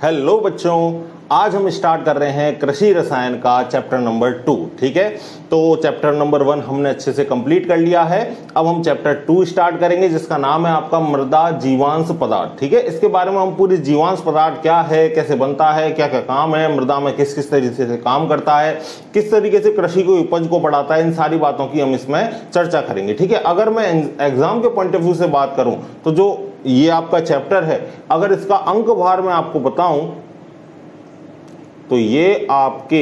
Hello बच्चों, आज हम स्टार्ट कर रहे हैं कृषि रसायन का चैप्टर नंबर 2। ठीक है, तो चैप्टर नंबर 1 हमने अच्छे से कंप्लीट कर लिया है। अब हम चैप्टर 2 स्टार्ट करेंगे जिसका नाम है आपका मृदा जीवांश पदार्थ। ठीक है, इसके बारे में हम पूरी जीवांश पदार्थ क्या है, कैसे बनता है, क्या क्या काम है, मृदा में किस किस तरीके से काम करता है, किस तरीके से कृषि को उपज को बढ़ाता है, इन सारी बातों की हम इसमें चर्चा करेंगे। ठीक है, अगर मैं एग्जाम के पॉइंट ऑफ व्यू से बात करूं तो जो ये आपका चैप्टर है, अगर इसका अंक भार मैं आपको बताऊं तो ये आपके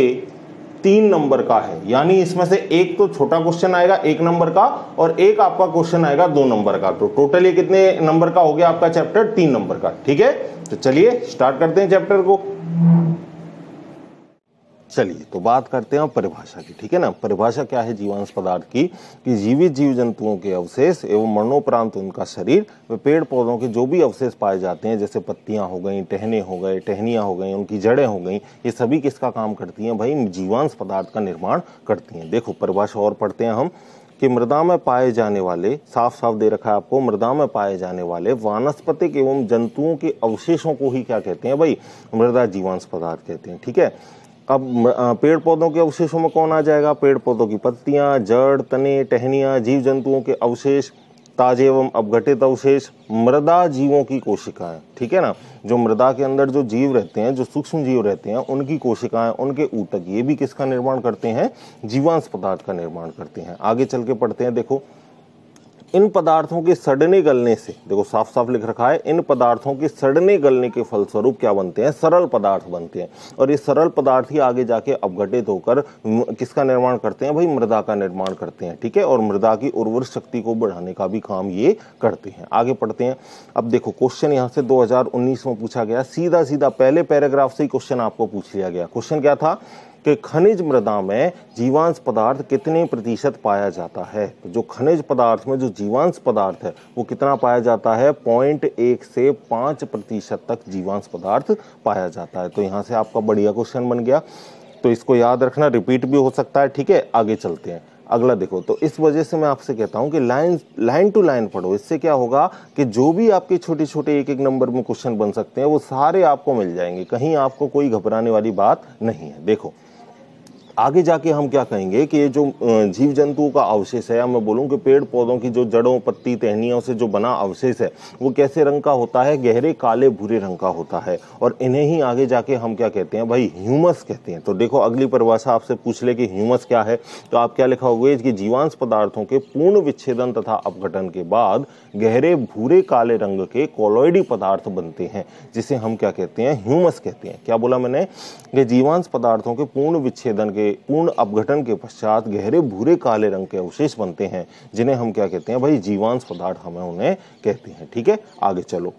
3 नंबर का है। यानी इसमें से एक तो छोटा क्वेश्चन आएगा 1 नंबर का और एक आपका क्वेश्चन आएगा 2 नंबर का। तो टोटल ये कितने नंबर का हो गया आपका चैप्टर? 3 नंबर का। ठीक है, तो चलिए स्टार्ट करते हैं चैप्टर को। चलिए तो बात करते हैं परिभाषा की। ठीक है ना, परिभाषा क्या है जीवांश पदार्थ की कि जीवित जीव जंतुओं के अवशेष एवं मरणोपरांत उनका शरीर व पेड़ पौधों के जो भी अवशेष पाए जाते हैं, जैसे पत्तियां हो गई, टहने हो गए, टहनियां हो गई, उनकी जड़ें हो गई, ये सभी किसका काम करती हैं भाई? जीवांश पदार्थ का निर्माण करती हैं। देखो परिभाषा और पढ़ते हैं हम कि मृदा में पाए जाने वाले, साफ साफ दे रखा है आपको, मृदा में पाए जाने वाले वानस्पतिक एवं जंतुओं के अवशेषों को ही क्या कहते हैं भाई? मृदा जीवांश पदार्थ कहते हैं। ठीक है, अब पेड़ पौधों के अवशेषों में कौन आ जाएगा? पेड़ पौधों की पत्तियां, जड़, तने, टहनियां, जीव जंतुओं के अवशेष, ताजे एवं अपघटित अवशेष, मृदा जीवों की कोशिकाएं। ठीक है ना, जो मृदा के अंदर जो जीव रहते हैं, जो सूक्ष्म जीव रहते हैं, उनकी कोशिकाएं, उनके ऊतक, ये भी किसका निर्माण करते हैं? जीवांश पदार्थ का निर्माण करते हैं। आगे चल के पढ़ते हैं। देखो इन पदार्थों के सड़ने गलने से, देखो साफ साफ लिख रखा है, इन पदार्थों के सड़ने गलने के फलस्वरूप क्या बनते हैं? सरल पदार्थ बनते हैं। और ये सरल पदार्थ ही आगे जाके अपघटित होकर किसका निर्माण करते हैं भाई? मृदा का निर्माण करते हैं। ठीक है, और मृदा की उर्वर शक्ति को बढ़ाने का भी काम ये करते हैं। आगे पढ़ते हैं। अब देखो क्वेश्चन यहाँ से 2019 में पूछा गया, सीधा सीधा पहले पैराग्राफ से ही क्वेश्चन आपको पूछ लिया गया। क्वेश्चन क्या था कि खनिज मृदा में जीवांश पदार्थ कितने प्रतिशत पाया जाता है? तो जो खनिज पदार्थ में जो जीवांश पदार्थ है वो कितना पाया जाता है? 0.1 से 5% तक जीवांश पदार्थ पाया जाता है। तो यहाँ से आपका बढ़िया क्वेश्चन बन गया, तो इसको याद रखना, रिपीट भी हो सकता है। ठीक है, आगे चलते हैं। अगला देखो, तो इस वजह से मैं आपसे कहता हूं कि लाइन टू लाइन पढ़ो। इससे क्या होगा कि जो भी आपके छोटे छोटे एक एक नंबर में क्वेश्चन बन सकते हैं वो सारे आपको मिल जाएंगे, कहीं आपको कोई घबराने वाली बात नहीं है। देखो आगे जाके हम क्या कहेंगे कि ये जो जीव जंतुओं का अवशेष है, या मैं बोलूं कि पेड़ पौधों की जो जड़ों, पत्ती, टहनियों से जो बना अवशेष है वो कैसे रंग का होता है? गहरे काले भूरे रंग का होता है। और इन्हें ही आगे जाके हम क्या कहते हैं भाई? ह्यूमस कहते हैं। तो देखो अगली परिभाषा आपसे पूछ ले कि ह्यूमस क्या है, तो आप क्या लिखाओगे कि जीवांश पदार्थों के पूर्ण विच्छेदन तथा अपघटन के बाद गहरे भूरे काले रंग के कोलॉइडी पदार्थ बनते हैं, जिसे हम क्या कहते हैं? ह्यूमस कहते हैं। क्या बोला मैंने? कि जीवांश पदार्थों के पूर्ण विच्छेदन के, पूर्ण अपघटन के पश्चात गहरे भूरे काले रंग के अवशेष बनते हैं, जिन्हें हम क्या कहते हैं भाई? जीवांश पदार्थ हमें उन्हें कहते हैं। ठीक है, आगे चलो।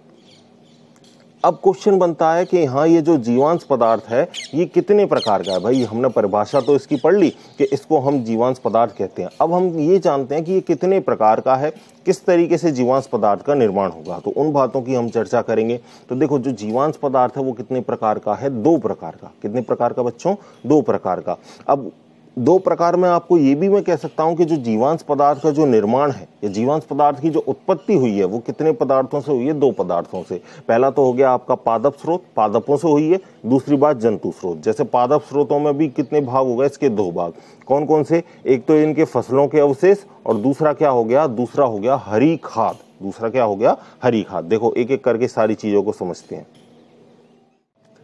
अब क्वेश्चन बनता है कि हाँ, ये जो जीवांश पदार्थ है ये कितने प्रकार का है भाई? हमने परिभाषा तो इसकी पढ़ ली कि इसको हम जीवांश पदार्थ कहते हैं। अब हम ये जानते हैं कि ये कितने प्रकार का है, किस तरीके से जीवांश पदार्थ का निर्माण होगा, तो उन बातों की हम चर्चा करेंगे। तो देखो जो जीवांश पदार्थ है वो कितने प्रकार का है? 2 प्रकार का। कितने प्रकार का बच्चों? 2 प्रकार का। अब 2 प्रकार में आपको ये भी मैं कह सकता हूं कि जो जीवांश पदार्थ का जो निर्माण है, या जीवांश पदार्थ की जो उत्पत्ति हुई है, वो कितने पदार्थों से हुई है? 2 पदार्थों से। पहला तो हो गया आपका पादप स्रोत, पादपों से हुई है। दूसरी बात जंतु स्रोत। जैसे पादप स्रोतों में भी कितने भाग हो गए? इसके 2 भाग। कौन कौन से? एक तो इनके फसलों के अवशेष, और दूसरा क्या हो गया? दूसरा हो गया हरी खाद। दूसरा क्या हो गया? हरी खाद। देखो एक एक करके सारी चीजों को समझते हैं।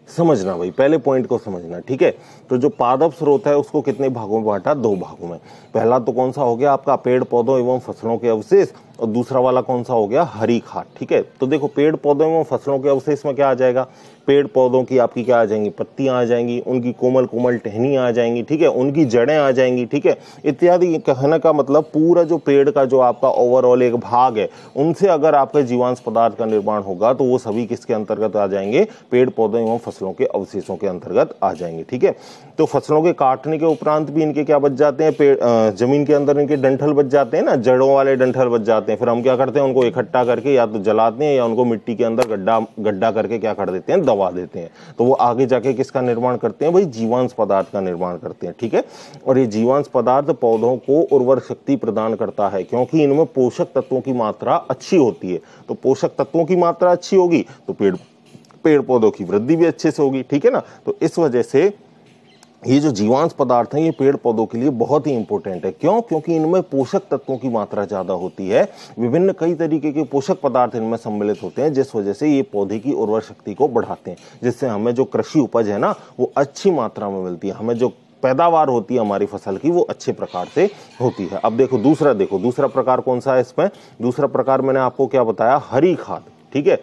समझना भाई, पहले पॉइंट को समझना। ठीक है, तो जो पादप स्रोत है उसको कितने भागों में बांटा? 2 भागों में। पहला तो कौन सा हो गया आपका? पेड़ पौधों एवं फसलों के अवशेष, और दूसरा वाला कौन सा हो गया? हरी खाद। ठीक है, तो देखो पेड़ पौधों एवं फसलों के अवशेष में क्या आ जाएगा? पेड़ पौधों की आपकी क्या आ जाएंगी? पत्तियां आ जाएंगी, उनकी कोमल कोमल टहनियां आ जाएंगी। ठीक है, उनकी जड़ें आ जाएंगी। ठीक है, इत्यादि। कहने का मतलब पूरा जो पेड़ का जो आपका ओवरऑल एक भाग है, उनसे अगर आपके जीवांश पदार्थ का निर्माण होगा तो वो सभी किसके अंतर्गत आ जाएंगे? पेड़ पौधों एवं फसलों के अवशेषों के अंतर्गत आ जाएंगे। ठीक है, तो फसलों के काटने के उपरांत भी इनके क्या बच जाते हैं? जमीन के अंदर इनके डंठल बच जाते हैं ना, जड़ों वाले डंठल बच जाते हैं। फिर हम क्या करते हैं? उनको इकट्ठा करके या तो जलाते हैं या उनको मिट्टी के अंदर गड्ढा करके क्या कर देते हैं? दबा देते हैं। तो वो आगे जाके किसका निर्माण करते हैं भाई? जीवांश पदार्थ का निर्माण करते हैं। ठीक है, और ये जीवांश पदार्थ पौधों को उर्वर शक्ति प्रदान करता है, क्योंकि इनमें पोषक तत्वों की मात्रा अच्छी होती है। तो पोषक तत्वों की मात्रा अच्छी होगी तो पेड़ पौधों की वृद्धि भी अच्छे से होगी, ठीक है ना। तो इस वजह से ये जो जीवांश पदार्थ हैं ये पेड़ पौधों के लिए बहुत ही इंपॉर्टेंट है। क्यों? क्योंकि इनमें पोषक तत्वों की मात्रा ज्यादा होती है, विभिन्न कई तरीके के पोषक पदार्थ इनमें सम्मिलित होते हैं, जिस वजह से ये पौधे की उर्वर शक्ति को बढ़ाते हैं, जिससे हमें जो कृषि उपज है ना वो अच्छी मात्रा में मिलती है, हमें जो पैदावार होती है हमारी फसल की वो अच्छे प्रकार से होती है। अब देखो दूसरा प्रकार कौन सा है इसमें? दूसरा प्रकार मैंने आपको क्या बताया? हरी खाद, ठीक है।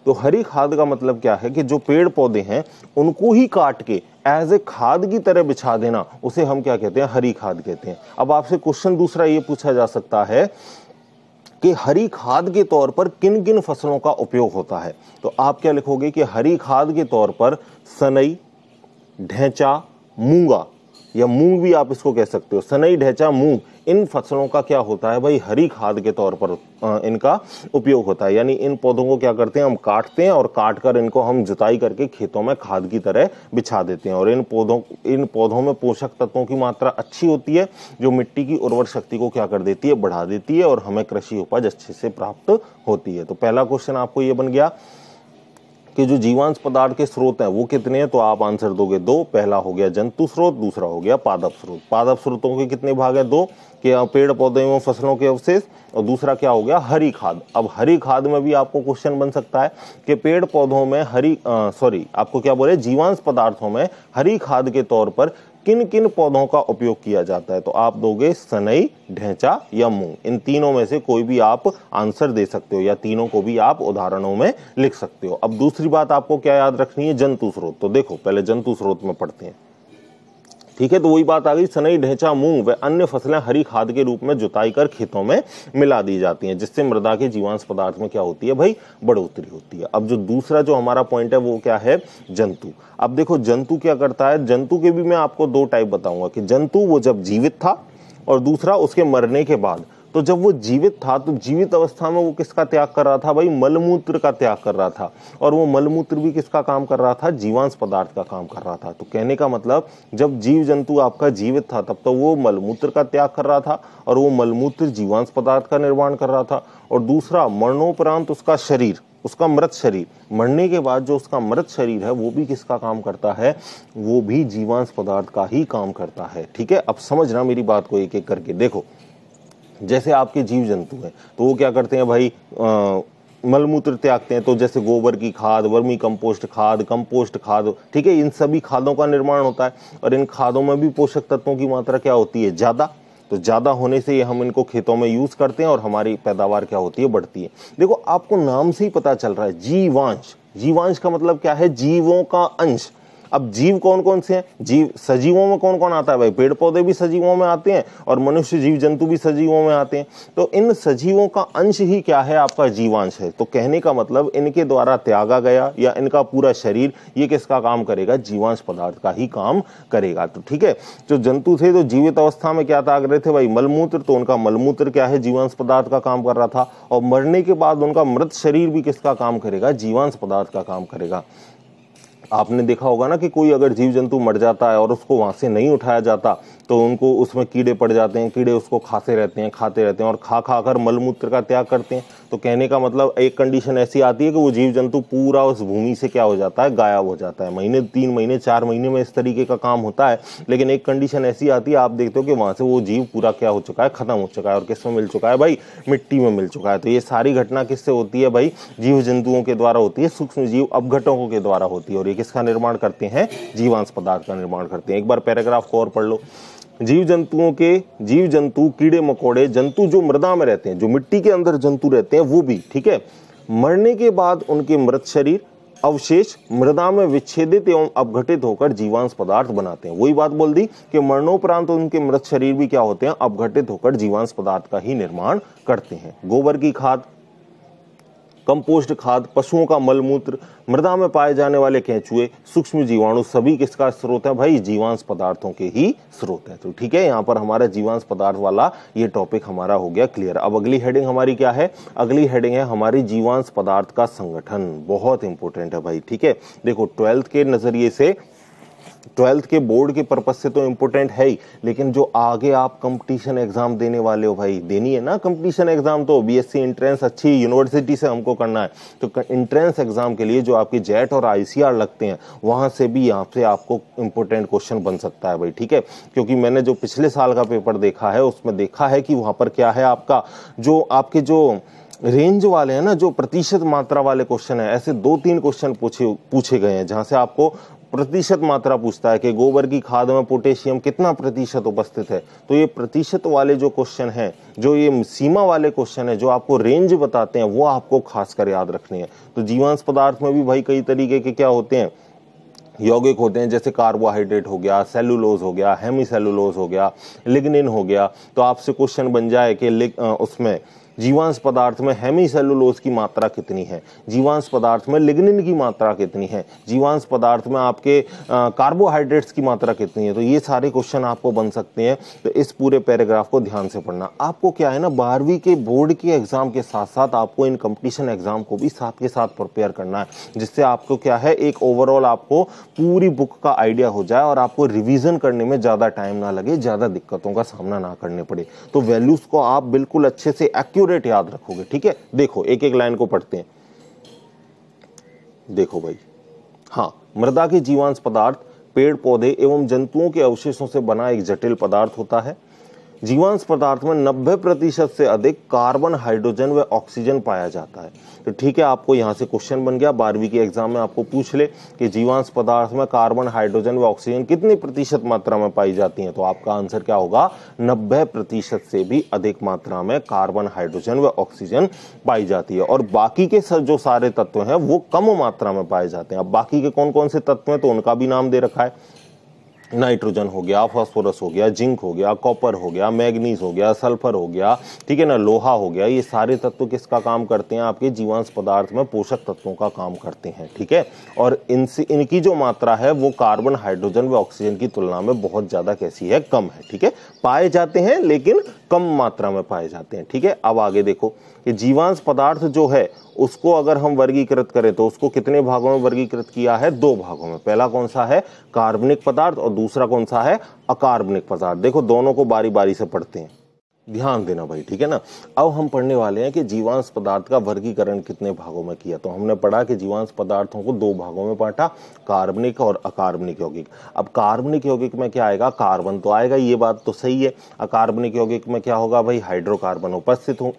तो हरी खाद का मतलब क्या है कि जो पेड़ पौधे हैं उनको ही काट के एज ए खाद की तरह बिछा देना, उसे हम क्या कहते हैं? हरी खाद कहते हैं। अब आपसे क्वेश्चन दूसरा ये पूछा जा सकता है कि हरी खाद के तौर पर किन किन फसलों का उपयोग होता है। तो आप क्या लिखोगे कि हरी खाद के तौर पर सनई, ढैंचा, मूंगा, या मूंग भी आप इसको कह सकते हो, सनई, ढैंचा, मूंग, इन फसलों का क्या होता है भाई? हरी खाद के तौर पर इनका उपयोग होता है। यानी इन पौधों को क्या करते हैं? हम काटते हैं और काट कर इनको हम जुताई करके खेतों में खाद की तरह बिछा देते हैं। और इन पौधों में पोषक तत्वों की मात्रा अच्छी होती है, जो मिट्टी की उर्वर शक्ति को क्या कर देती है? बढ़ा देती है, और हमें कृषि उपज अच्छे से प्राप्त होती है। तो पहला क्वेश्चन आपको ये बन गया कि जो जीवांश पदार्थ के स्रोत हैं वो कितने हैं? तो आप आंसर दोगे 2। पहला हो गया जंतु स्रोत, दूसरा हो गया पादप स्रोत। पादप स्रोतों के कितने भाग है? 2, कि पेड़ पौधे एवं फसलों के अवशेष, और दूसरा क्या हो गया? हरी खाद। अब हरी खाद में भी आपको क्वेश्चन बन सकता है कि पेड़ पौधों में आपको क्या बोले? जीवांश पदार्थों में हरी खाद के तौर पर किन किन पौधों का उपयोग किया जाता है? तो आप दोगे सनई, ढैंचा या मूंग। इन तीनों में से कोई भी आप आंसर दे सकते हो, या तीनों को भी आप उदाहरणों में लिख सकते हो। अब दूसरी बात आपको क्या याद रखनी है? जंतु स्रोत। तो देखो पहले जंतु स्रोत में पढ़ते हैं, ठीक है। तो वही बात आ गई, सनई, ढैंचा, मूंग व अन्य फसलें हरी खाद के रूप में जुताई कर खेतों में मिला दी जाती हैं, जिससे मृदा के जीवांश पदार्थ में क्या होती है भाई? बढ़ोतरी होती है। अब जो दूसरा जो हमारा पॉइंट है वो क्या है? जंतु। अब देखो जंतु क्या करता है? जंतु के भी मैं आपको 2 टाइप बताऊंगा, कि जंतु वो जब जीवित था, और दूसरा उसके मरने के बाद। तो जब वो जीवित था तो जीवित अवस्था में वो किसका त्याग कर रहा था भाई? मलमूत्र का त्याग कर रहा था। और वो मलमूत्र भी किसका काम कर रहा था? जीवांश पदार्थ का काम कर रहा था। तो कहने का मतलब जब जीव जंतु आपका जीवित था तब तो वो मलमूत्र का त्याग कर रहा था, और वो मलमूत्र जीवांश पदार्थ का निर्माण कर रहा था। और दूसरा, मरणोपरांत उसका शरीर, उसका मृत शरीर, मरने के बाद जो उसका मृत शरीर है वो भी किसका काम करता है? वो भी जीवांश पदार्थ का ही काम करता है, ठीक है। अब समझना मेरी बात को एक एक करके। देखो जैसे आपके जीव जंतु हैं तो वो क्या करते हैं भाई? मलमूत्र त्यागते हैं। तो जैसे गोबर की खाद, वर्मी कंपोस्ट खाद, ठीक है, इन सभी खादों का निर्माण होता है। और इन खादों में भी पोषक तत्वों की मात्रा क्या होती है? ज्यादा। तो ज्यादा होने से ये हम इनको खेतों में यूज करते हैं और हमारी पैदावार क्या होती है? बढ़ती है। देखो आपको नाम से ही पता चल रहा है, जीवांश। जीवांश का मतलब क्या है? जीवों का अंश। अब जीव कौन कौन से हैं? जीव सजीवों में कौन कौन आता है भाई? पेड़ पौधे भी सजीवों में आते हैं, और मनुष्य जीव जंतु भी सजीवों में आते हैं। तो इन सजीवों का अंश ही क्या है? आपका जीवांश है। तो कहने का मतलब इनके द्वारा त्यागा गया या इनका पूरा शरीर, ये किसका काम करेगा? जीवांश पदार्थ का ही काम करेगा। तो ठीक है, जो जंतु थे तो जीवित अवस्था में क्या त्याग रहे थे भाई? मलमूत्र। तो उनका मलमूत्र क्या है? जीवांश पदार्थ का काम कर रहा था। और मरने के बाद उनका मृत शरीर भी किसका काम करेगा? जीवांश पदार्थ का काम करेगा। आपने देखा होगा ना कि कोई अगर जीव जंतु मर जाता है और उसको वहां से नहीं उठाया जाता तो उनको उसमें कीड़े पड़ जाते हैं, कीड़े उसको खाते रहते हैं और खा खा कर मलमूत्र का त्याग करते हैं। तो कहने का मतलब एक कंडीशन ऐसी आती है कि वो जीव जंतु पूरा उस भूमि से क्या हो जाता है? गायब हो जाता है। महीने, 3 महीने, 4 महीने में इस तरीके का काम होता है। लेकिन एक कंडीशन ऐसी आती है, आप देखते हो कि वहां से वो जीव पूरा क्या हो चुका है? खत्म हो चुका है। और किसमें मिल चुका है भाई? मिट्टी में मिल चुका है। तो ये सारी घटना किससे होती है भाई? जीव जंतुओं के द्वारा होती है, सूक्ष्म जीव अपघटकों के द्वारा होती है। और ये किसका निर्माण करते हैं? जीवांश पदार्थ का निर्माण करते हैं। एक बार पैराग्राफ को और पढ़ लो। जीव जंतु, कीड़े मकोड़े, जंतु जो मृदा में रहते हैं, जो मिट्टी के अंदर जंतु रहते हैं वो भी, ठीक है, मरने के बाद उनके मृत शरीर अवशेष मृदा में विच्छेदित एवं अपघटित होकर जीवांश पदार्थ बनाते हैं। वही बात बोल दी कि मरणोपरांत उनके मृत शरीर भी क्या होते हैं? अपघटित होकर जीवांश पदार्थ का ही निर्माण करते हैं। गोबर की खाद, कंपोस्ट खाद, पशुओं का मलमूत्र, मृदा में पाए जाने वाले केंचुए, सूक्ष्म जीवाणु, सभी किसका स्रोत है भाई? जीवांश पदार्थों के ही स्रोत है। तो ठीक है, यहाँ पर हमारा जीवांश पदार्थ वाला ये टॉपिक हमारा हो गया क्लियर। अब अगली हेडिंग हमारी क्या है? अगली हेडिंग है हमारी जीवांश पदार्थ का संगठन। बहुत इंपॉर्टेंट है भाई, ठीक है। देखो 12th के नजरिए से 12th के बोर्ड के पर्पज से तो इम्पोर्टेंट है ही, लेकिन जो आगे आप कंपटीशन एग्जाम देने वाले हो भाई, देनी है ना कंपटीशन एग्जाम, तो बीएससी एंट्रेंस अच्छी यूनिवर्सिटी से हमको करना है, तो एंट्रेंस एग्जाम के लिए जो आपकी जेट और आईसीआर लगते हैं वहां से भी यहाँ से आपको इंपॉर्टेंट क्वेश्चन बन सकता है भाई, ठीक है। क्योंकि मैंने जो पिछले साल का पेपर देखा है उसमें देखा है कि वहां पर क्या है, आपका जो आपके जो रेंज वाले हैं ना, जो प्रतिशत मात्रा वाले क्वेश्चन है, ऐसे 2-3 क्वेश्चन पूछे गए हैं जहां से आपको प्रतिशत मात्रा पूछता है कि गोबर की खाद में पोटेशियम कितना प्रतिशत उपस्थित है। तो ये प्रतिशत वाले जो क्वेश्चन हैं, जो ये सीमा वाले क्वेश्चन है, जो आपको रेंज बताते हैं, वो आपको खासकर याद रखने हैं। तो जीवांश पदार्थ में भी भाई कई तरीके के क्या होते हैं, यौगिक होते हैं, जैसे कार्बोहाइड्रेट हो गया, सेलुलोज हो गया, हेमीसेलुलोज हो गया, लिग्निन हो गया। तो आपसे क्वेश्चन बन जाए कि उसमें जीवांश पदार्थ में हेमीसेलुलोज की मात्रा कितनी है, जीवांश पदार्थ में लिग्निन की मात्रा कितनी है, जीवांश पदार्थ में आपके कार्बोहाइड्रेट्स की मात्रा कितनी है। तो ये सारे क्वेश्चन आपको बन सकते हैं। तो इस पूरे पैराग्राफ को ध्यान से पढ़ना। आपको क्या है ना, 12वीं के बोर्ड के एग्जाम के साथ साथ आपको इन कंपटीशन एग्जाम को भी साथ के साथ प्रिपेयर करना है, जिससे आपको क्या है, एक ओवरऑल आपको पूरी बुक का आइडिया हो जाए और आपको रिवीजन करने में ज्यादा टाइम ना लगे, ज्यादा दिक्कतों का सामना ना करने पड़े। तो वैल्यूज को आप बिल्कुल अच्छे से एक्यूरेट याद रखोगे, ठीक है। देखो एक एक लाइन को पढ़ते हैं। देखो भाई, हाँ, मृदा के जीवांश पदार्थ पेड़ पौधे एवं जंतुओं के अवशेषों से बना एक जटिल पदार्थ होता है। जीवांश पदार्थ में 90% से अधिक कार्बन, हाइड्रोजन व ऑक्सीजन पाया जाता है। तो ठीक है, आपको यहां से क्वेश्चन बन गया 12वीं के एग्जाम में, आपको पूछ ले कि जीवांश पदार्थ में कार्बन, हाइड्रोजन व ऑक्सीजन कितनी प्रतिशत मात्रा में पाई जाती है, तो आपका आंसर क्या होगा, 90% से भी अधिक मात्रा में कार्बन, हाइड्रोजन व ऑक्सीजन पाई जाती है। और बाकी के जो सारे तत्व हैं वो कम मात्रा में पाए जाते हैं। अब बाकी के कौन कौन से तत्व हैं, तो उनका भी नाम दे रखा है। नाइट्रोजन हो गया, फास्फोरस हो गया, जिंक हो गया, कॉपर हो गया, मैग्नीज हो गया, सल्फर हो गया, ठीक है ना, लोहा हो गया। ये सारे तत्व किसका काम करते हैं, आपके जीवांश पदार्थ में पोषक तत्वों का काम करते हैं, ठीक है। और इनसे इनकी जो मात्रा है वो कार्बन, हाइड्रोजन व ऑक्सीजन की तुलना में बहुत ज्यादा कैसी है, कम है, ठीक है। पाए जाते हैं लेकिन कम मात्रा में पाए जाते हैं, ठीक है। अब आगे देखो कि जीवांश पदार्थ जो है उसको अगर हम वर्गीकृत करें तो उसको कितने भागों में वर्गीकृत किया है, 2 भागों में। पहला कौन सा है, कार्बनिक पदार्थ, और दूसरा कौन सा है, अकार्बनिक पदार्थ। देखो दोनों को बारी बारी से पढ़ते हैं, ध्यान देना भाई, ठीक है ना। अब हम पढ़ने वाले हैं कि जीवांश पदार्थ का वर्गीकरण कितने भागों में किया। तो हमने पढ़ा कि जीवांश पदार्थों को 2 भागों में बांटा, कार्बनिक और अकार्बनिक यौगिक। अब कार्बनिक यौगिक में क्या आएगा, कार्बन तो आएगा, ये बात तो सही है। अकार्बनिक यौगिक में क्या होगा भाई, हाइड्रोकार्बन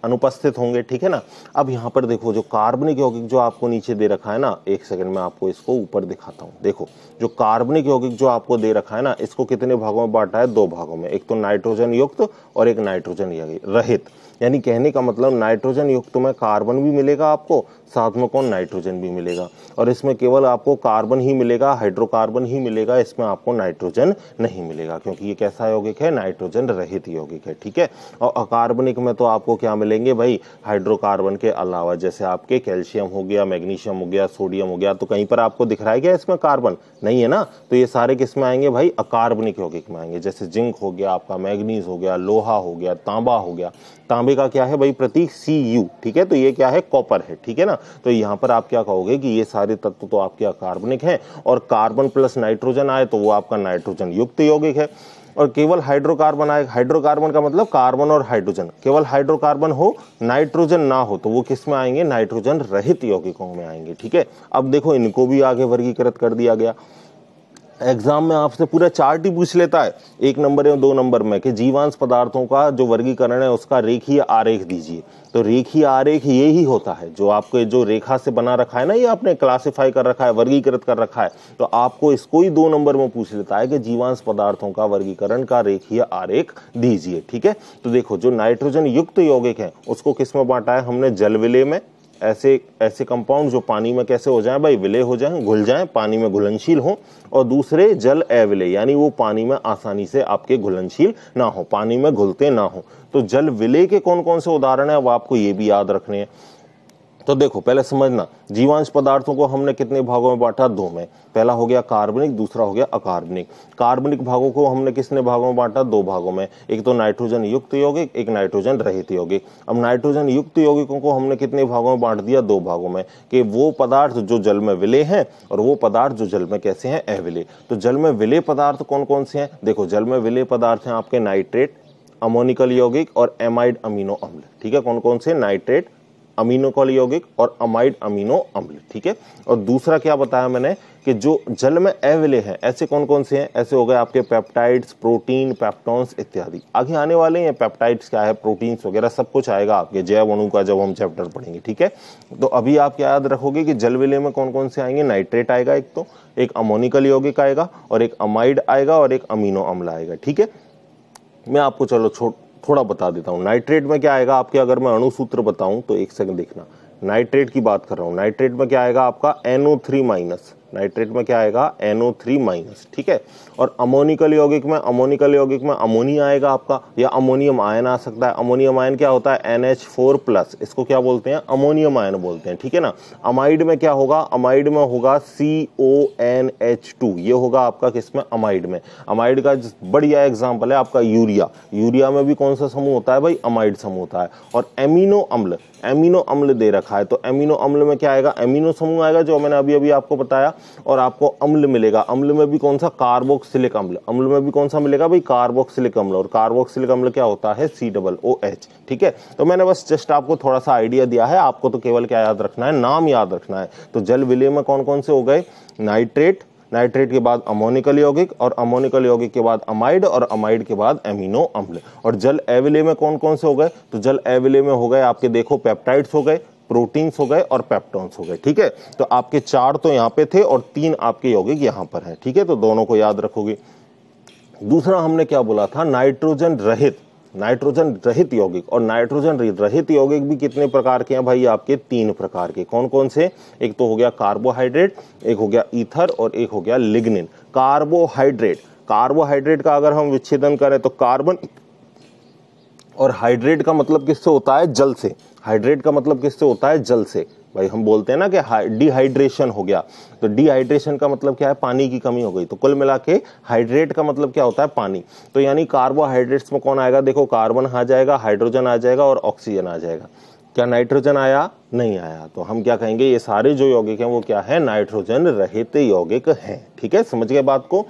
अनुपस्थित होंगे, ठीक है ना। अब यहाँ पर देखो जो कार्बनिक यौगिक जो आपको नीचे दे रखा है ना, एक सेकंड में आपको इसको ऊपर दिखाता हूँ। देखो जो कार्बनिक यौगिक जो आपको दे रखा है ना, इसको कितने भागों में बांटा है, 2 भागों में। एक तो नाइट्रोजन युक्त और एक नाइट्रोजन रहित। यानी कहने का मतलब नाइट्रोजन युक्त में कार्बन भी मिलेगा आपको, साथ में कौन, नाइट्रोजन भी मिलेगा। और इसमें केवल आपको कार्बन ही मिलेगा, हाइड्रोकार्बन ही मिलेगा, इसमें आपको नाइट्रोजन नहीं मिलेगा, क्योंकि ये कैसा यौगिक है, नाइट्रोजन रहित यौगिक है, ठीक है। और अकार्बनिक में तो आपको क्या मिलेंगे भाई, हाइड्रोकार्बन के अलावा, जैसे आपके कैल्शियम हो गया, मैग्नीशियम हो गया, सोडियम हो गया। तो कहीं पर आपको दिख रहा है क्या इसमें कार्बन, नहीं है ना। तो ये सारे किस में आएंगे भाई, अकार्बनिक यौगिक में आएंगे। जैसे जिंक हो गया आपका, मैग्नीज हो गया, लोहा हो गया, तांबा हो गया। तांबे का क्या है भाई, प्रतीक Cu, ठीक है। तो ये क्या है, कॉपर है, ठीक है ना। तो यहाँ पर आप क्या कहोगे कि ये सारे तत्व तो आपके अकार्बनिक हैं, और कार्बन प्लस नाइट्रोजन आए तो वो आपका नाइट्रोजन युक्त यौगिक है। और केवल हाइड्रोकार्बन आए, हाइड्रोकार्बन का मतलब कार्बन और हाइड्रोजन, केवल हाइड्रोकार्बन हो, नाइट्रोजन ना हो, तो वो किस में आएंगे, नाइट्रोजन रहित यौगिकों में आएंगे, ठीक है। अब देखो इनको भी आगे वर्गीकृत कर दिया गया। एग्जाम में आपसे पूरा चार्ट ही पूछ लेता है 1 नंबर या 2 नंबर में कि जीवांश पदार्थों का जो वर्गीकरण है उसका रेखीय आरेख दीजिए। तो रेखीय आरेख ये ही होता है जो आपको जो रेखा से बना रखा है ना, ये आपने क्लासिफाई कर रखा है, वर्गीकृत कर रखा है। तो आपको इसको ही 2 नंबर में पूछ लेता है कि जीवांश पदार्थों का वर्गीकरण का रेखीय आरेख दीजिए, ठीक है। तो देखो जो नाइट्रोजन युक्त यौगिक है उसको किस में बांटा है हमने, जल विलेय में। ऐसे कंपाउंड जो पानी में कैसे हो जाएं भाई, विलय हो जाएं, घुल जाएं, पानी में घुलनशील हो। और दूसरे जल अविलय, यानी वो पानी में आसानी से आपके घुलनशील ना हो, पानी में घुलते ना हो। तो जल विलय के कौन कौन से उदाहरण है, अब आपको ये भी याद रखने हैं। तो देखो पहले समझना, जीवांश पदार्थों को हमने कितने भागों में बांटा? दो में। पहला हो गया कार्बनिक, दूसरा हो गया अकार्बनिक। कार्बनिक भागों को हमने किसने भागों में बांटा? दो भागों में, एक तो नाइट्रोजन युक्त यौगिक, एक नाइट्रोजन रहित यौगिक। अब नाइट्रोजन युक्त यौगिकों को हमने कितने भागों में बांट दिया? दो भागों में, कि वो पदार्थ जो जल में विलेय हैं और वो पदार्थ जो जल में कैसे हैं? अविलेय। तो जल में विलेय पदार्थ कौन कौन से हैं? देखो जल में विलेय पदार्थ हैं आपके नाइट्रेट, अमोनिकल यौगिक और एमाइड अमीनो अम्ल। ठीक है, कौन कौन से? नाइट्रेट, अमीनोकल यौगिक और अमाइड अमीनो अम्ल। ठीक है, और दूसरा क्या बताया मैंने कि जो जल में अविलेय हैं ऐसे कौन कौन से हैं? ऐसे हो गए आपके पेप्टाइड्स, प्रोटीन, पेप्टॉन्स इत्यादि। आगे आने वाले हैं पेप्टाइड्स क्या है, प्रोटीन्स वगैरह सब कुछ आएगा आपके जैव अणु का जब हम चैप्टर पढ़ेंगे। ठीक है, तो अभी आप क्या याद रखोगे कि जल विलेय में कौन कौन से आएंगे? नाइट्रेट आएगा एक, तो एक अमोनिकल यौगिक आएगा और एक अमाइड आएगा और एक अमीनो अम्ल आएगा। ठीक है, मैं आपको चलो थोड़ा बता देता हूं। नाइट्रेट में क्या आएगा आपके, अगर मैं अणुसूत्र बताऊं तो एक सेकंड देखना। नाइट्रेट की बात कर रहा हूं, नाइट्रेट में क्या आएगा आपका? NO3-। नाइट्रेट में क्या आएगा? NO3-। ठीक है, और अमोनिकल यौगिक में अमोनिया आएगा आपका, या अमोनियम आयन आ सकता है। अमोनियम आयन क्या होता है? NH4+, इसको क्या बोलते हैं? अमोनियम आयन बोलते हैं। ठीक है ना। अमाइड में क्या होगा? अमाइड में होगा CONH2, ये होगा आपका किसमें? अमाइड में। अमाइड का बढ़िया एग्जाम्पल है आपका यूरिया। यूरिया में भी कौन सा समूह होता है भाई? अमाइड समूह होता है। और एमिनो अम्ल दे रखा है, तो एमिनो अम्ल में क्या आएगा? एमिनो समूह आएगा जो मैंने अभी आपको बताया, और आपको अम्ल मिलेगा। अम्ल में भी कौन सा? कार्बोक्सिलिक अम्ल। अम्ल में भी कौन सा मिलेगा भाई? कार्बोक्सिलिक अम्ल। और कार्बोक्सिलिक अम्ल क्या होता है? COOH। ठीक है, तो मैंने बस जस्ट आपको थोड़ा सा आइडिया दिया है, आपको तो केवल क्या याद रखना है? नाम याद रखना है। तो जल विलेय में कौन कौन से हो गए? नाइट्रेट, नाइट्रेट के बाद अमोनिकल यौगिक, और अमोनिकल यौगिक के बाद अमाइड, और अमाइड के बाद एमिनो अम्ल। और जल अविलेय में कौन कौन से हो गए? तो जल अविलेय में हो गए आपके, देखो पेप्टाइड्स हो गए, प्रोटीन्स हो गए और पेप्टॉन्स हो गए। ठीक है, तो आपके 4 तो यहाँ पे थे और 3 आपके यौगिक यहाँ पर हैं। ठीक है, तो दोनों को याद रखोगे। दूसरा हमने क्या बोला था? नाइट्रोजन रहित यौगिक। और नाइट्रोजन रहित यौगिक भी कितने प्रकार के हैं भाई? आपके 3 प्रकार के। कौन कौन से? एक तो हो गया कार्बोहाइड्रेट, एक हो गया ईथर और एक हो गया लिग्निन। कार्बोहाइड्रेट का अगर हम विच्छेदन करें तो कार्बन, और हाइड्रेट का मतलब किससे होता है? जल से। हाइड्रेट का मतलब किससे होता है? जल से। भाई हम बोलते हैं ना कि डिहाइड्रेशन हो गया, तो डिहाइड्रेशन का मतलब क्या है? पानी की कमी हो गई। तो कुल मिला के हाइड्रेट का मतलब क्या होता है? पानी। तो यानी कार्बोहाइड्रेट्स में कौन आएगा? देखो कार्बन आ जाएगा, हाइड्रोजन आ जाएगा और ऑक्सीजन आ जाएगा। क्या नाइट्रोजन आया? नहीं आया। तो हम क्या कहेंगे? ये सारे जो यौगिक हैं वो क्या है? नाइट्रोजन रहित यौगिक हैं। ठीक है, समझ गए बात को।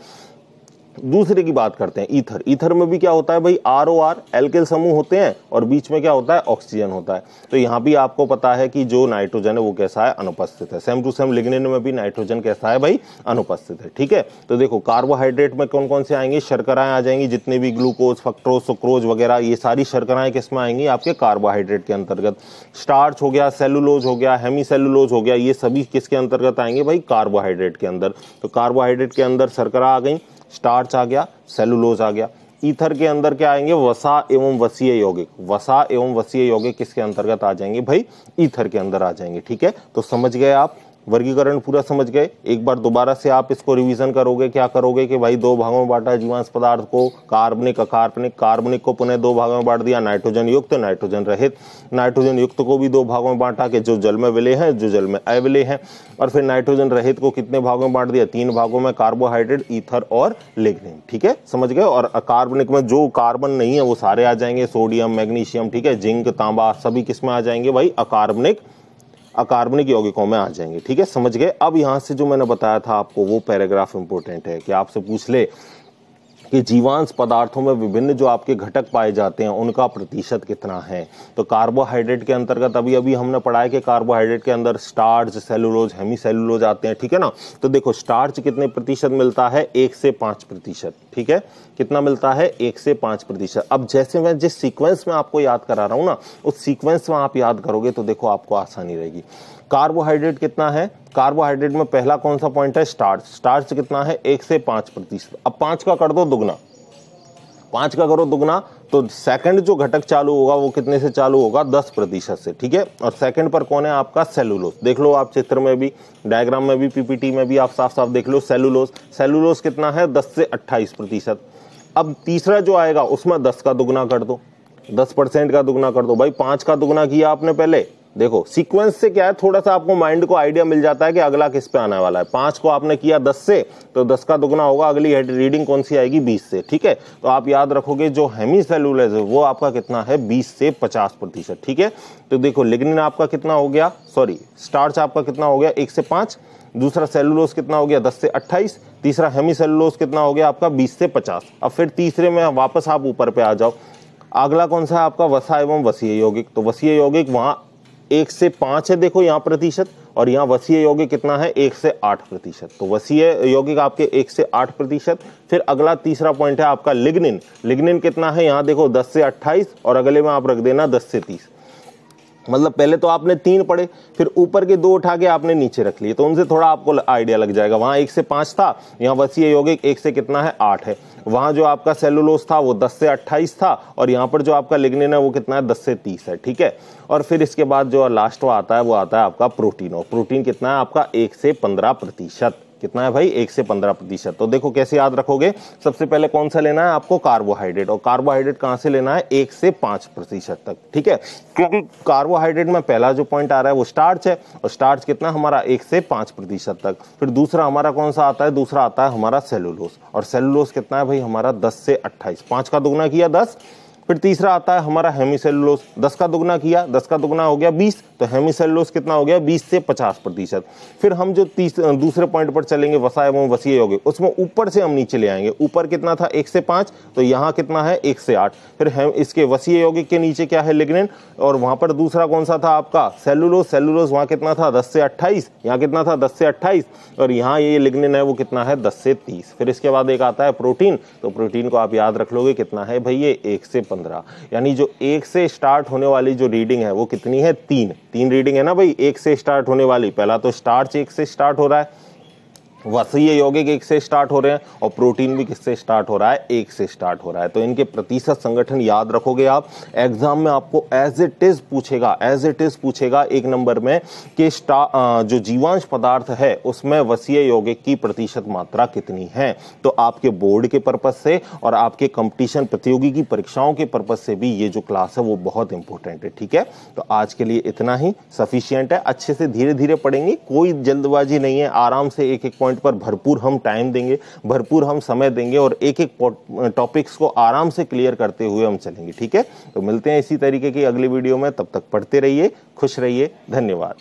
दूसरे की बात करते हैं, ईथर। ईथर में भी क्या होता है भाई? ROR, एल्किल समूह होते हैं और बीच में क्या होता है? ऑक्सीजन होता है। तो यहाँ भी आपको पता है कि जो नाइट्रोजन है वो कैसा है? अनुपस्थित है। सेम टू सेम लिग्निन में भी नाइट्रोजन कैसा है भाई? अनुपस्थित है। ठीक है, तो देखो कार्बोहाइड्रेट में कौन कौन से आएंगे? शर्कराएं आ जाएंगी, जितने भी ग्लूकोज, फ्रक्टोज, सुक्रोज वगैरह, ये सारी शर्कराएं किस में आएंगी? आपके कार्बोहाइड्रेट के अंतर्गत। स्टार्च हो गया, सेलुलोज हो गया, हेमी सेलुलोज हो गया, ये सभी किसके अंतर्गत आएंगे भाई? कार्बोहाइड्रेट के अंदर। तो कार्बोहाइड्रेट के अंदर शर्करा आ गई, स्टार्च आ गया, सेलुलोज आ गया। ईथर के अंदर क्या आएंगे? वसा एवं वसीय यौगिक। वसा एवं वसीय यौगिक किसके अंतर्गत आ जाएंगे भाई? ईथर के अंदर आ जाएंगे। ठीक है, तो समझ गए आप, वर्गीकरण पूरा समझ गए। एक बार दोबारा से आप इसको रिवीजन करोगे, क्या करोगे कि भाई 2 भागों में बांटा जीवांश पदार्थ को, कार्बनिक, अकार्बनिक। कार्बनिक को पुनः 2 भागों में बांट दिया, नाइट्रोजन युक्त, नाइट्रोजन रहित। नाइट्रोजन युक्त को भी 2 भागों में बांटा कि जो जल में विलेय हैं, जो जल में अविलेय हैं। और फिर नाइट्रोजन रहित को कितने भागों में बांट दिया? 3 भागों में, कार्बोहाइड्रेट, ईथर और लिग्निन। ठीक है, समझ गए। और अकार्बनिक में जो कार्बन नहीं है वो सारे आ जाएंगे, सोडियम, मैग्नीशियम, ठीक है, जिंक, तांबा, सभी किस में आ जाएंगे भाई? अकार्बनिक यौगिकों में आ जाएंगे। ठीक है, समझ गए। अब यहां से जो मैंने बताया था आपको वो पैराग्राफ इंपॉर्टेंट है कि आपसे पूछ ले कि जीवांश पदार्थों में विभिन्न जो आपके घटक पाए जाते हैं उनका प्रतिशत कितना है। तो कार्बोहाइड्रेट के अंतर्गत अभी हमने पढ़ा है कि कार्बोहाइड्रेट के अंदर स्टार्च, सेलुलोज, हेमी सेलुलोज आते हैं। ठीक है ना। तो देखो स्टार्च कितने प्रतिशत मिलता है? 1 से 5%। ठीक है, कितना मिलता है? 1 से 5%। अब जैसे मैं जिस सीक्वेंस में आपको याद करा रहा हूं ना, उस सीक्वेंस में आप याद करोगे तो देखो आपको आसानी रहेगी। कार्बोहाइड्रेट कितना है? कार्बोहाइड्रेट में पहला कौन सा पॉइंट है? स्टार्च। स्टार्च कितना है? 1 से 5%। अब 5 का कर दो दुगना, 5 का करो दुगना, तो सेकंड जो घटक चालू होगा वो कितने से चालू होगा? 10% से। ठीक है, और सेकंड पर कौन है आपका? सेलुलोज। देख लो आप चित्र में भी, डायग्राम में भी, पीपीटी में भी आप साफ साफ देख लो। सेलुलोज कितना है? 10 से 28%। अब तीसरा जो आएगा उसमें 10 का दुगना कर दो, 10% का दुगना कर दो। भाई 5 का दुगना किया आपने पहले, देखो सीक्वेंस से क्या है, थोड़ा सा आपको माइंड को आइडिया मिल जाता है कि अगला किस पे आने वाला है। 5 को आपने किया 10 से, तो 10 का दुगना होगा, अगली रीडिंग कौन सी आएगी 20 से, ठीक है। तो आप याद रखोगे जो हेमीसेलुलोज है वो आपका कितना है 20 से 50%, ठीक है। तो देखो लिग्निन आपका कितना हो गया, सॉरी स्टार्च आपका कितना हो गया 1 से 5, दूसरा सेलुलोज कितना हो गया 10 से 28, तीसरा हेमीसेलुलोज कितना हो गया आपका 20 से 50। अब फिर तीसरे में वापस आप ऊपर पे आ जाओ, अगला कौन सा है आपका वसा एवं वसीय यौगिक। तो वसीय यौगिक वहां 1 से 5 है, देखो यहाँ प्रतिशत, और यहाँ वसीय यौगिक कितना है 1 से 8%। तो वसीय यौगिक आपके 1 से 8%। फिर अगला तीसरा पॉइंट है आपका लिग्निन। लिग्निन कितना है यहाँ देखो 10 से 28, और अगले में आप रख देना 10 से 30। मतलब पहले तो आपने 3 पढ़े, फिर ऊपर के 2 उठा के आपने नीचे रख लिए, तो उनसे थोड़ा आपको आइडिया लग जाएगा। वहां 1 से 5 था, यहाँ वसीय यौगिक 1 से कितना है 8 है। वहां जो आपका सेलुलोज था वो 10 से 28 था, और यहाँ पर जो आपका लिग्निन है वो कितना है 10 से 30 है, ठीक है। और फिर इसके बाद जो लास्ट आता है वो आता है आपका प्रोटीन, और प्रोटीन कितना है आपका 1 से 15%। कितना है भाई 1 से 15%। तो देखो कैसे याद रखोगे, सबसे पहले कौन सा लेना है आपको कार्बोहाइड्रेट, और कार्बोहाइड्रेट कहां से लेना है 1 से 5% तक, ठीक है। क्योंकि कार्बोहाइड्रेट में पहला जो पॉइंट आ रहा है वो स्टार्च है, और स्टार्च कितना हमारा 1 से 5% तक। फिर दूसरा हमारा कौन सा आता है, दूसरा आता है हमारा सेलुलोज, और सेलुलोज कितना है भाई हमारा 10 से 28, 5 का दुगना किया 10। फिर तीसरा आता है हमारा हेमीसेलुलोज, 10 का दुगना किया, 10 का दुगना हो गया 20, तो हेमीसेलुलोज कितना हो गया 20 से 50%। फिर हम जो दूसरे पॉइंट पर चलेंगे वसा एवं वसीय यौगिक, उसमें ऊपर से हम नीचे ले आएंगे। ऊपर कितना था 1 से 5, तो यहाँ कितना है 1 से 8। फिर इसके वसीय यौगिक के नीचे क्या है लिग्निन, और वहां पर दूसरा कौन सा था आपका सेलुलोज। सेलुलोज वहां कितना था 10 से 28, यहाँ कितना था 10 से 28, और यहाँ ये लिग्निन है वो कितना है 10 से 30। फिर इसके बाद एक आता है प्रोटीन, तो प्रोटीन को आप याद रख लोगे कितना है भाई ये 1 से 15। यानी जो 1 से स्टार्ट होने वाली जो रीडिंग है वो कितनी है 3 रीडिंग है ना भाई 1 से स्टार्ट होने वाली। पहला तो स्टार्च 1 से स्टार्ट हो रहा है, वसीय यौगिक 1 से स्टार्ट हो रहे हैं, और प्रोटीन भी किससे स्टार्ट हो रहा है 1 से स्टार्ट हो रहा है। तो इनके प्रतिशत संगठन याद रखोगे आप, एग्जाम में आपको एज इट इज पूछेगा 1 नंबर में कि जो जीवांश पदार्थ है उसमें वसीय यौगिक की प्रतिशत मात्रा कितनी है। तो आपके बोर्ड के पर्पज से और आपके कंपटीशन प्रतियोगी की परीक्षाओं के पर्पज से भी ये जो क्लास है वो बहुत इंपॉर्टेंट है, ठीक है। तो आज के लिए इतना ही सफिशियंट है, अच्छे से धीरे धीरे पढ़ेंगे, कोई जल्दबाजी नहीं है, आराम से एक एक पॉइंट पर भरपूर हम टाइम देंगे, भरपूर हम समय देंगे, और एक एक टॉपिक्स को आराम से क्लियर करते हुए हम चलेंगे, ठीक है। तो मिलते हैं इसी तरीके की अगली वीडियो में, तब तक पढ़ते रहिए, खुश रहिए, धन्यवाद।